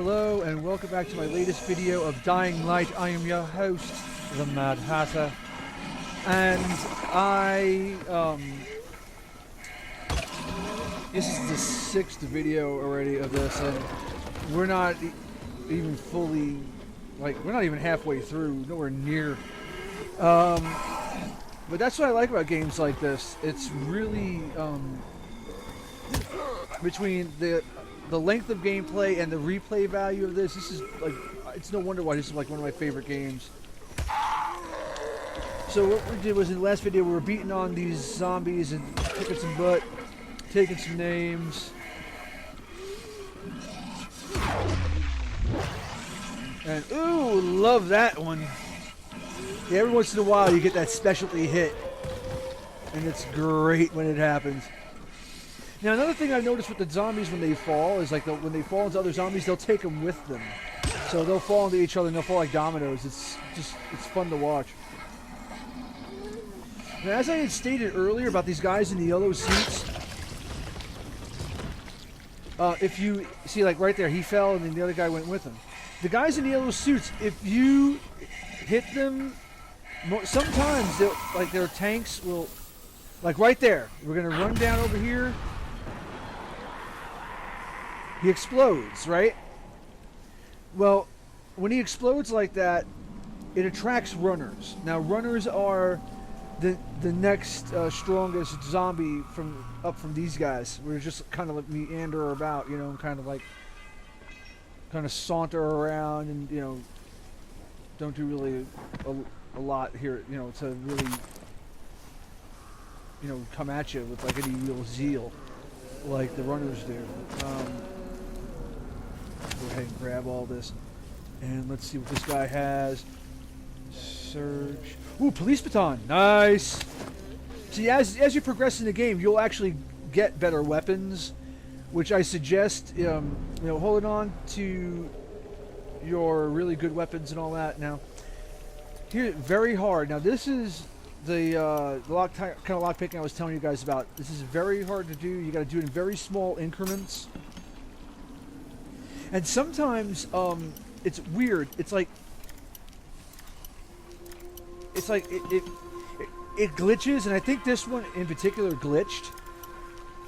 Hello and welcome back to my latest video of Dying Light. I am your host, the Mad Hatter, and this is the sixth video already of this, and we're not even fully, we're not even halfway through, nowhere near. But that's what I like about games like this. It's really between the length of gameplay and the replay value of this. This is it's no wonder why this is like one of my favorite games. So what we did was in the last video we were beating on these zombies and kicking some butt, taking some names. And ooh, love that one. Yeah, every once in a while you get that specialty hit, and it's great when it happens. Now, another thing I've noticed with the zombies when they fall is when they fall into other zombies, they'll take them with them. So they'll fall into each other and they'll fall like dominoes. It's fun to watch. Now, as I had stated earlier about these guys in the yellow suits, if you see, like right there, he fell and then the other guy went with him. The guys in the yellow suits, if you hit them, sometimes their tanks will, like right there, we're gonna run down over here. He explodes, right? Well, when he explodes like that, it attracts runners. Now, runners are the next strongest zombie up from these guys. We're just kind of like meander about, kind of saunter around, and don't do really a lot here, to really come at you with like any real zeal like the runners do. Go ahead and grab all this, and let's see what this guy has. Search. Ooh, police baton. Nice. See, as you progress in the game, you'll actually get better weapons, which I suggest, holding on to your really good weapons and all that. Now, here, very hard. Now, this is the kind of lock picking I was telling you guys about. This is very hard to do. You got to do it in very small increments. And sometimes it's weird. It's like it glitches, and I think this one in particular glitched.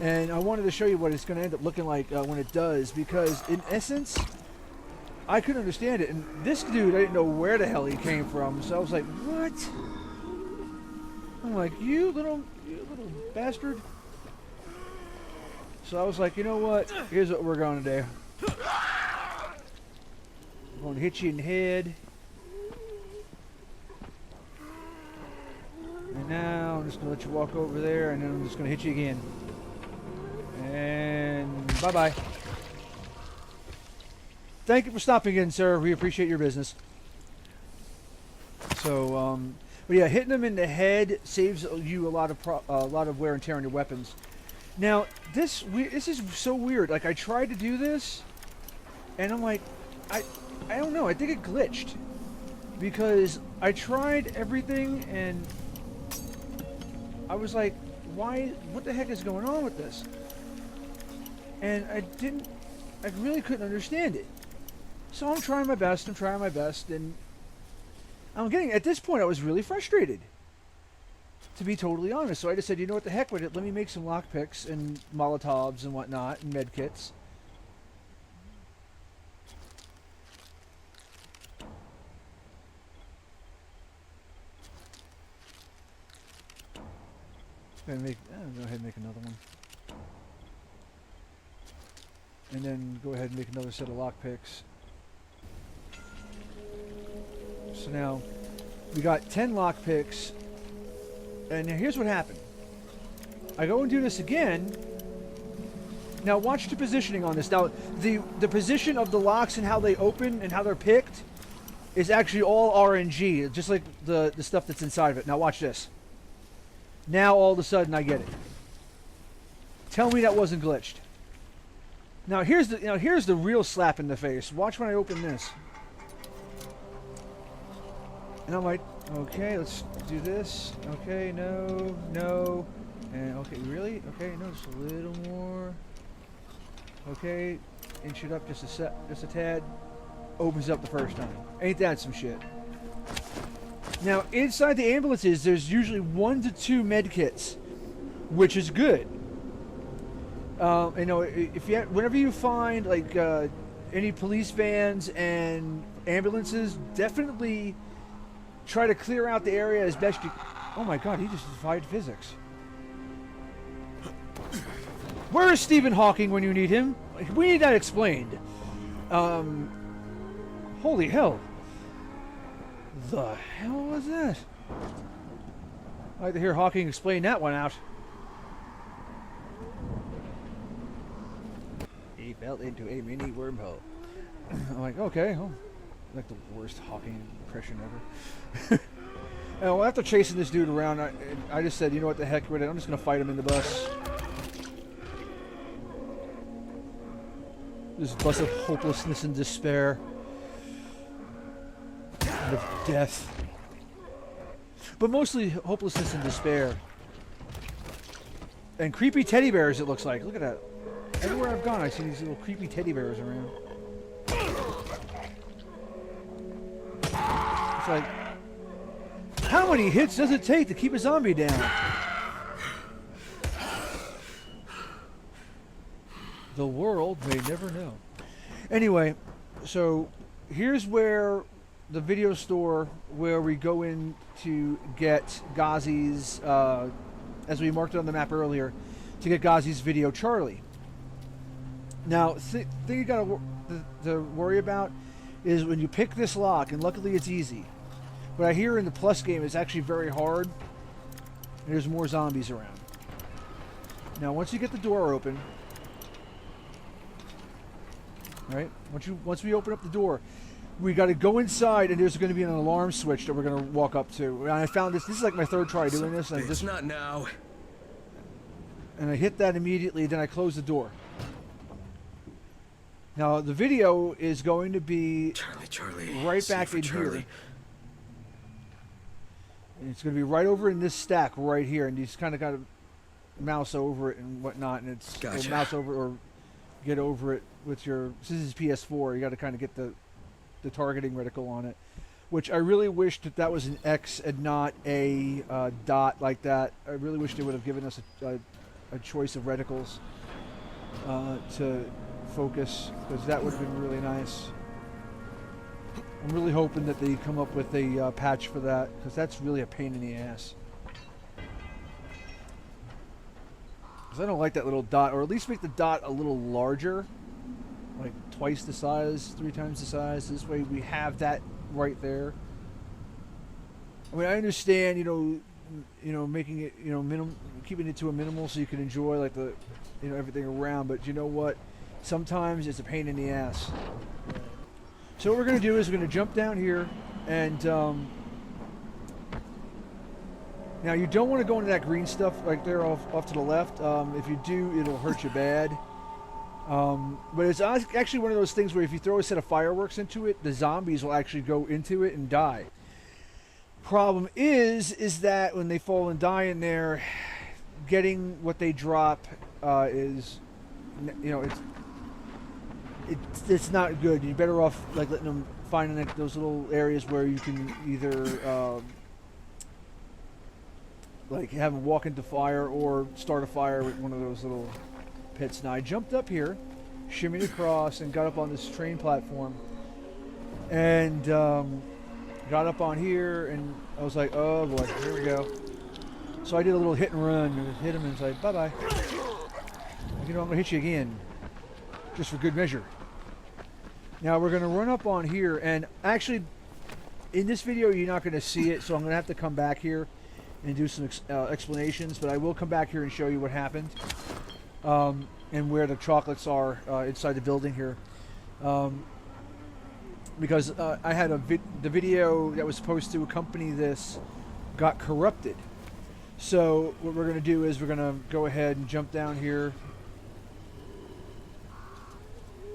And I wanted to show you what it's going to end up looking like when it does, because in essence, I couldn't understand it. And this dude, I didn't know where the hell he came from, so I was like, what? I'm like, you little bastard. So I was like, you know what? Here's what we're going to do. I'm going to hit you in the head. And now I'm just going to let you walk over there, and then I'm just going to hit you again. And bye-bye. Thank you for stopping in, sir. We appreciate your business. So, but yeah, hitting them in the head saves you a lot of wear and tear on your weapons. Now, this is so weird. Like, I tried to do this, and I'm like, I don't know. I think it glitched, because I tried everything, and I was like, why? What the heck is going on with this? And I really couldn't understand it. So I'm trying my best, and I'm getting, at this point, I was really frustrated, to be totally honest. So I just said, you know what, the heck with it, let me make some lockpicks and Molotovs and whatnot, and medkits. Go ahead and make another one. And then go ahead and make another set of lockpicks. So now we got 10 lockpicks, and now here's what happened. I go and do this again. Now watch the positioning on this. Now the position of the locks and how they open and how they're picked is actually all RNG, just like the stuff that's inside of it. Now watch this. Now all of a sudden I get it. Tell me that wasn't glitched. Now here's the real slap in the face. Watch when I open this. And I'm like, okay, let's do this. Okay, no. And okay, really? Okay, no, just a little more. Okay, inch it up just a tad. Opens up the first time. Ain't that some shit? Now, inside the ambulances, there's usually 1 to 2 med kits, which is good. You know, whenever you find like any police vans and ambulances, definitely try to clear out the area as best you. Oh my God, he just defied physics. Where is Stephen Hawking when you need him? We need that explained. Holy hell. The hell was that? I'd like to hear Hawking explain that one out. He fell into a mini wormhole. I'm like, okay, well, like the worst Hawking impression ever. And well, after chasing this dude around, I just said, you know what the heck with it, I'm just going to fight him in the bus. This bus of hopelessness and despair. And of death. But mostly hopelessness and despair. And creepy teddy bears, it looks like. Look at that. Everywhere I've gone, I see these little creepy teddy bears around. It's like, how many hits does it take to keep a zombie down? The world may never know. Anyway, so here's where the video store where we go in to get Ghazi's, as we marked it on the map earlier, to get Ghazi's Video Charlie. Now, thing you gotta to worry about is when you pick this lock, and luckily it's easy. But I hear in the Plus game it's actually very hard, and there's more zombies around. Now, once you get the door open, right? Once we open up the door, we got to go inside, and there's going to be an alarm switch that we're going to walk up to. And I found this. This is like my third try doing this. And it's not now. And I hit that immediately. Then I close the door. Now the video is going to be Charlie, right back in here. And it's going to be right over in this stack right here, and you just kind of got to mouse over it and whatnot, and it's gotcha. or mouse over or get over it with your. This is PS4. You got to kind of get the targeting reticle on it, which I really wished that was an X and not a dot like that. I really wish they would have given us a choice of reticles to focus, because that would have been really nice. I'm really hoping that they come up with a patch for that, because that's really a pain in the ass. Because I don't like that little dot, or at least make the dot a little larger. Like twice the size, 3 times the size. This way we have that right there. I mean, I understand, you know, making it, keeping it to a minimal so you can enjoy like the, everything around. But you know what? Sometimes it's a pain in the ass. So what we're gonna do is we're gonna jump down here, and now you don't want to go into that green stuff right there off to the left. If you do, it'll hurt you bad. But it's actually one of those things where if you throw a set of fireworks into it, the zombies will actually go into it and die. Problem is that when they fall and die in there, getting what they drop is, it's not good. You're better off like letting them find those little areas where you can either like have them walk into fire or start a fire with one of those little pits. Now I jumped up here, shimmied across, and got up on this train platform, and got up on here, and I was like, oh boy, here we go. So I did a little hit and run, and hit him, and it's like, bye bye. I'm gonna hit you again, just for good measure. Now we're gonna run up on here, and actually, in this video you're not gonna see it, so I'm gonna have to come back here and do some explanations, but I will come back here and show you what happened. And where the chocolates are inside the building here, because I had the video that was supposed to accompany this got corrupted. So what we're going to do is we're going to go ahead and jump down here,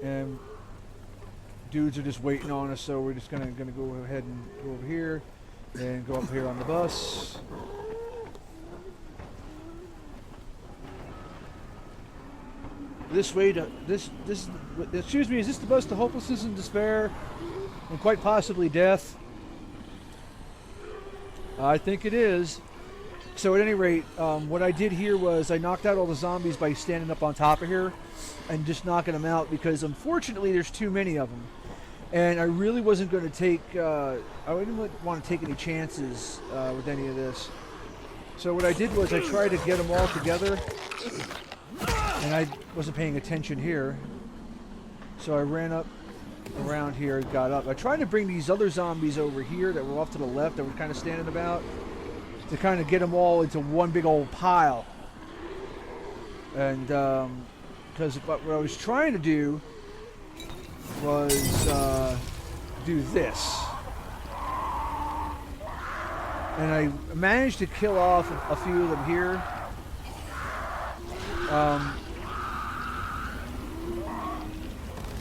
and dudes are just waiting on us. So we're just going to go ahead and go over here and go up here on the bus. this way to this. Excuse me. Is this the bus to hopelessness and despair, and quite possibly death? I think it is. So at any rate, what I did here was I knocked out all the zombies by standing up on top of here and just knocking them out because unfortunately there's too many of them. And I really wasn't going to take, I didn't want to take any chances with any of this. So what I did was I tried to get them all together, and I wasn't paying attention here. So I ran up around here and got up. I tried to bring these other zombies over here that were off to the left that were kind of standing about to kind of get them all into one big old pile. And because what I was trying to do was do this. And I managed to kill off a few of them here.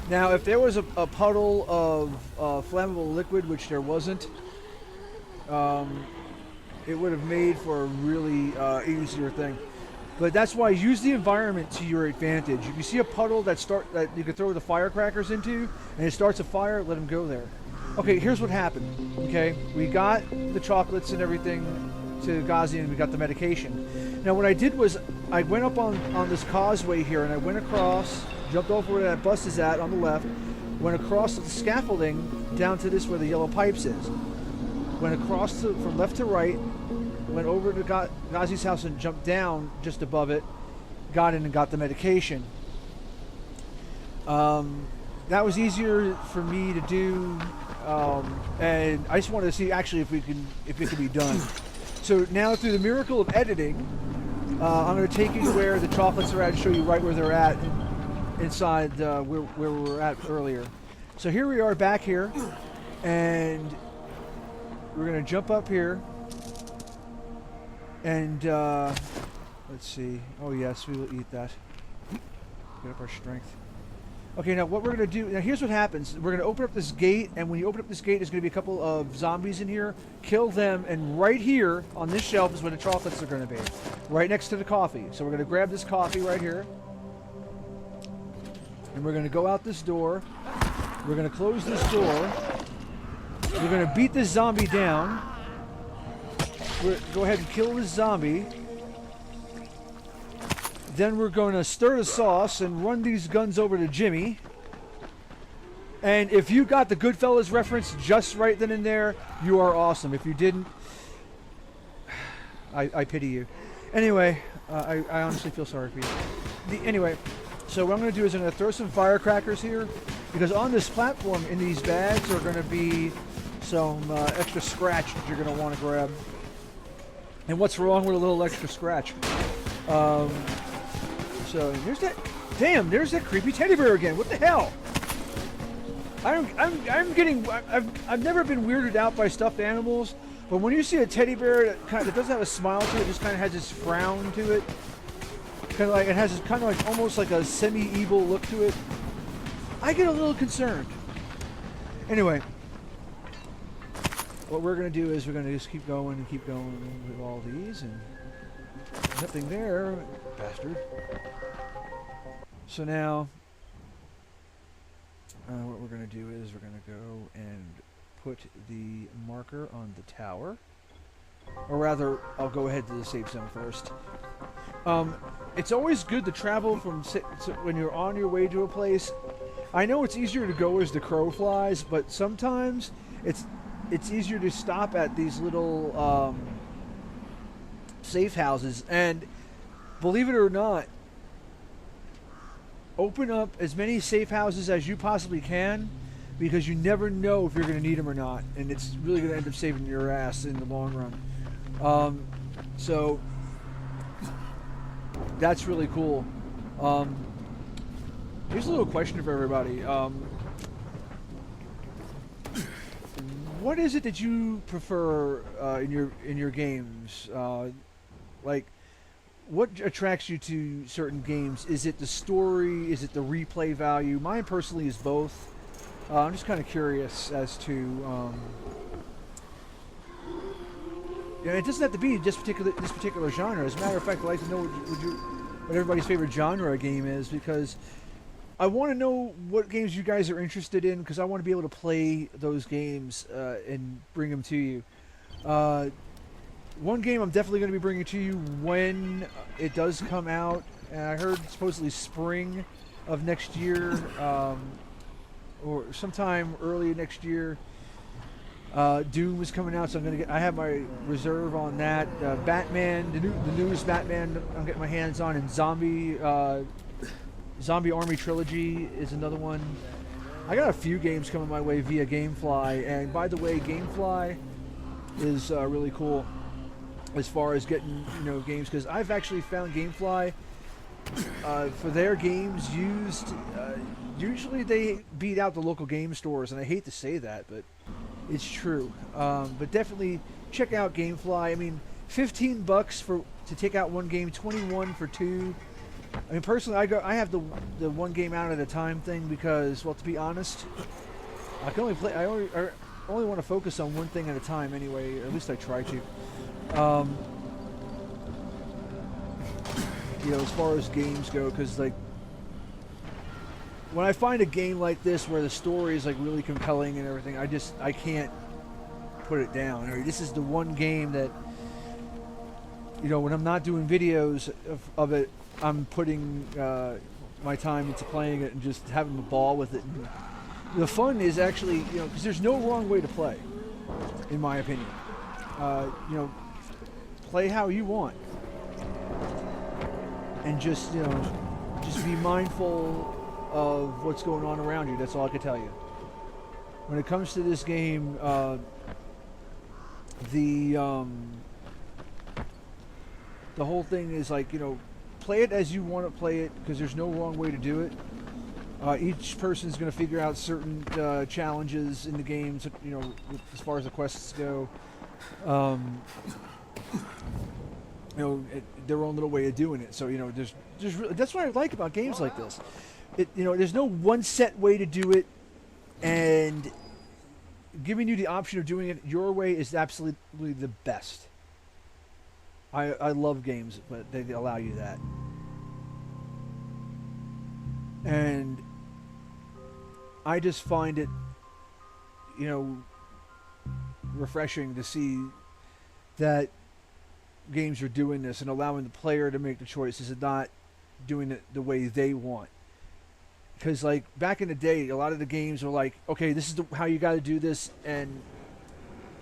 Now, if there was a puddle of flammable liquid, which there wasn't, it would have made for a really easier thing. But that's why use the environment to your advantage. If you see a puddle that you can throw the firecrackers into, and it starts a fire, let them go there. Okay, here's what happened. Okay, we got the chocolates and everything to Ghazi, and we got the medication. Now, what I did was I went up on this causeway here, and I went across, jumped over where that bus is at on the left, went across the scaffolding down to this where the yellow pipes is. Went across from left to right, went over to Ghazi's house and jumped down just above it, got in and got the medication. That was easier for me to do, and I just wanted to see actually if it could be done. So now through the miracle of editing, I'm going to take you to where the chocolates are at and show you right where they're at inside where we were at earlier. So here we are back here, and we're going to jump up here. And, let's see. Oh, yes, we will eat that. Get up our strength. Okay, now what we're going to do... Now, here's what happens. We're going to open up this gate, and when you open up this gate, there's going to be a couple of zombies in here. Kill them, and right here on this shelf is where the chocolates are going to be. Right next to the coffee. So we're going to grab this coffee right here. And we're going to go out this door. We're going to close this door. We're going to beat this zombie down. Go ahead and kill this zombie. Then we're going to stir the sauce and run these guns over to Jimmy. And if you got the Goodfellas reference just right then and there, you are awesome. If you didn't, I pity you. Anyway, I honestly feel sorry for you. Anyway, so what I'm going to do is I'm going to throw some firecrackers here, because on this platform in these bags are going to be some extra scratch that you're going to want to grab. And what's wrong with a little extra scratch? So there's that. Damn, there's that creepy teddy bear again. What the hell? I'm getting. I've never been weirded out by stuffed animals, but when you see a teddy bear that doesn't have a smile to it, just kind of has this frown to it, kind of like it has this kind of like almost like a semi-evil look to it, I get a little concerned. Anyway. What we're going to do is we're going to just keep going with all these, and nothing there, bastard. So now, what we're going to do is we're going to go and put the marker on the tower. Or rather, I'll go ahead to the safe zone first. It's always good to travel from when you're on your way to a place. I know it's easier to go as the crow flies, but sometimes it's easier to stop at these little safe houses, and believe it or not, open up as many safe houses as you possibly can, because you never know if you're going to need them or not, and it's really going to end up saving your ass in the long run. So that's really cool. Here's a little question for everybody. What is it that you prefer in your games? Like, what attracts you to certain games? Is it the story? Is it the replay value? Mine personally is both. I'm just kind of curious as to. It doesn't have to be this particular genre. As a matter of fact, I'd like to know what everybody's favorite genre of game is, because I want to know what games you guys are interested in, because I want to be able to play those games and bring them to you. One game I'm definitely going to be bringing to you when it does come out, and I heard supposedly spring of next year, or sometime early next year. Doom is coming out, so I have my reserve on that. Batman, the newest Batman, I'm getting my hands on, and Zombie Army Trilogy is another one. I got a few games coming my way via GameFly, and by the way, GameFly is really cool as far as getting games, because I've actually found GameFly for their games used. Usually they beat out the local game stores, and I hate to say that, but it's true. But definitely check out GameFly. I mean, $15 to take out one game, 21 for two. I mean, personally, I have the one game out at a time thing, because, well, to be honest, I can only play. I only want to focus on one thing at a time anyway. Or at least I try to. As far as games go, because like when I find a game like this where the story is like really compelling and everything, I can't put it down. This is the one game that when I'm not doing videos of it, I'm putting my time into playing it and just having a ball with it. And the fun is actually, because there's no wrong way to play, in my opinion. Play how you want, and just be mindful of what's going on around you. That's all I can tell you. When it comes to this game, the whole thing is like, play it as you want to play it, because there's no wrong way to do it. Each person's going to figure out certain challenges in the games, as far as the quests go. Their own little way of doing it. So there's that's what I like about games like this. There's no one set way to do it, and giving you the option of doing it your way is absolutely the best. I love games, but they allow you that. And I just find it, refreshing to see that games are doing this and allowing the player to make the choices and not doing it the way they want. Because like back in the day, a lot of the games were like, okay, this is how you got to do this, and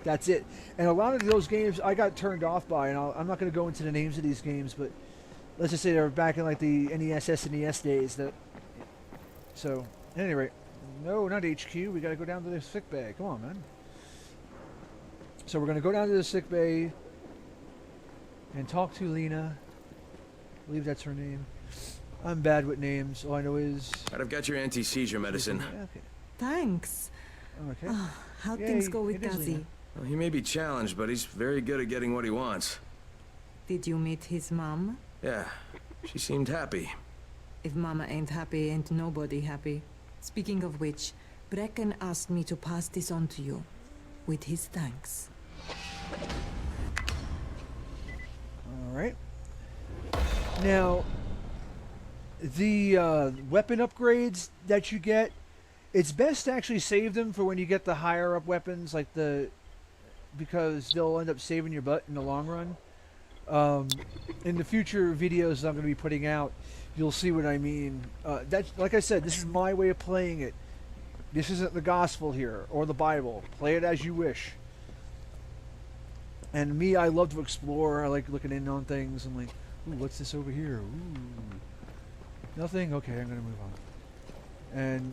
that's it. And a lot of those games I got turned off by, and I'm not going to go into the names of these games, but let's just say they were back in like the NES, SNES days. So, at any rate, no, not HQ. We got to go down to the sick bay. Come on, man. So we're going to go down to the sick bay and talk to Lena. I believe that's her name. I'm bad with names. All I know is... I've got your anti-seizure medicine. Okay. Thanks. Okay. Oh, how'd things go with Dazzy? Well, he may be challenged, but he's very good at getting what he wants. Did you meet his mom? Yeah, she seemed happy. If Mama ain't happy, ain't nobody happy. Speaking of which, Brecken asked me to pass this on to you, with his thanks. Alright. Now, the weapon upgrades that you get, it's best to actually save them for when you get the higher up weapons, like because they'll end up saving your butt in the long run. In the future videos I'm going to be putting out, you'll see what I mean. That's, like I said, this is my way of playing it. This isn't the gospel here, or the Bible. Play it as you wish. And me, I love to explore. I like looking in on things. I'm like, ooh, what's this over here? Ooh. Nothing? Okay, I'm going to move on. And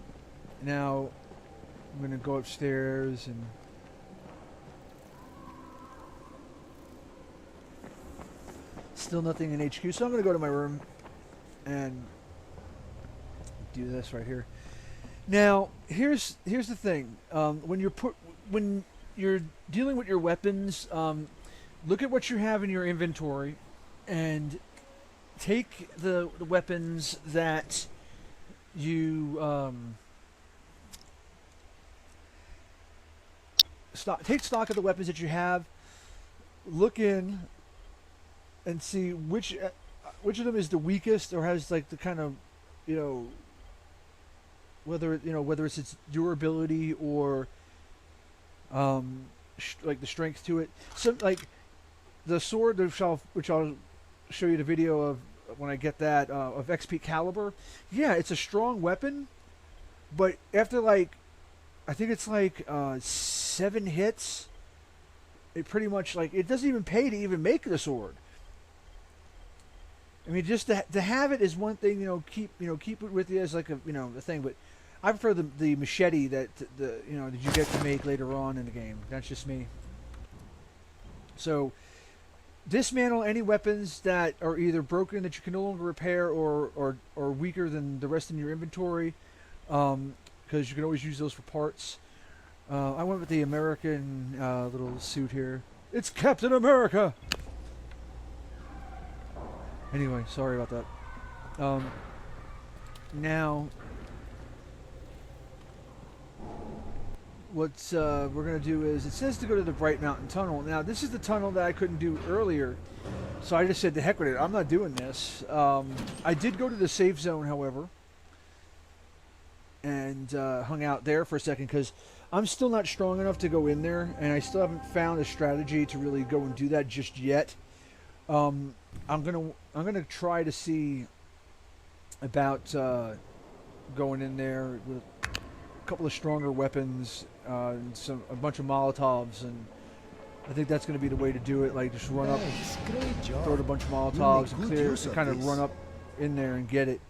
now I'm going to go upstairs and... Still nothing in HQ, so I'm going to go to my room and do this right here. Now, here's the thing. When you're dealing with your weapons, look at what you have in your inventory and take the weapons that you take stock of the weapons that you have. Look in and see which which of them is the weakest or has like the kind of, you know, whether it's its durability or like the strength to it. So like the sword, which I'll show you the video of when I get that of XP Caliber. Yeah, it's a strong weapon, but after like, I think it's like 7 hits, it pretty much like it doesn't even pay to even make the sword. I mean, just to have it is one thing, you know, keep it with you as like a, you know, the thing. But I prefer the machete that that you get to make later on in the game. That's just me. So dismantle any weapons that are either broken that you can no longer repair or weaker than the rest in your inventory, because you can always use those for parts. I went with the American little suit here. It's Captain America. Anyway, sorry about that. Now, what we're going to do is, it says to go to the Bright Mountain Tunnel. Now, this is the tunnel that I couldn't do earlier, so I just said, to heck with it, I'm not doing this. I did go to the safe zone, however, and hung out there for a second, because I'm still not strong enough to go in there, and I still haven't found a strategy to really go and do that just yet. I'm gonna try to see about going in there with a couple of stronger weapons, and a bunch of Molotovs, and I think that's gonna be the way to do it. Like, just run up, Great job. throw a bunch of Molotovs, and clear, and kind of run up in there and get it.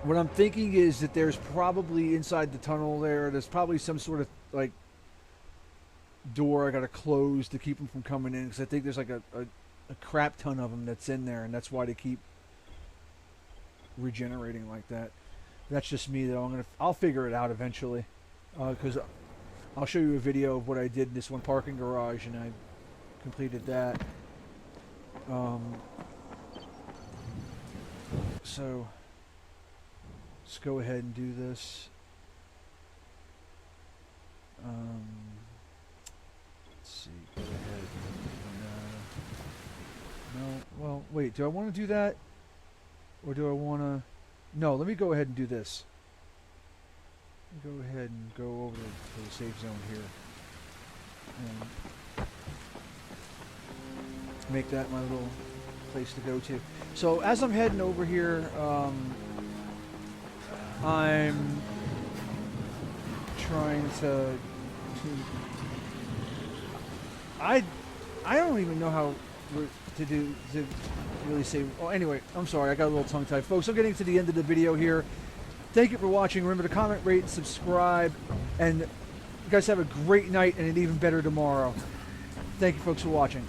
What I'm thinking is that there's probably inside the tunnel there's probably some sort of like door I gotta close to keep them from coming in, because I think there's like a crap ton of them that's in there, and that's why they keep regenerating like that. That's just me though. I'll figure it out eventually, because I'll show you a video of what I did in this one parking garage, and I completed that. So let's go ahead and do this. Let's see. Go ahead. No. Well, wait. Do I want to do that, or do I want to? No. Let me go ahead and do this. Go ahead and go over to the safe zone here, and make that my little place to go to. So as I'm heading over here, I'm trying to I don't even know how to really say. Oh, anyway, I'm sorry, I got a little tongue tied, folks. I'm getting to the end of the video here. Thank you for watching. Remember to comment, rate, and subscribe, and you guys have a great night and an even better tomorrow. Thank you, folks, for watching.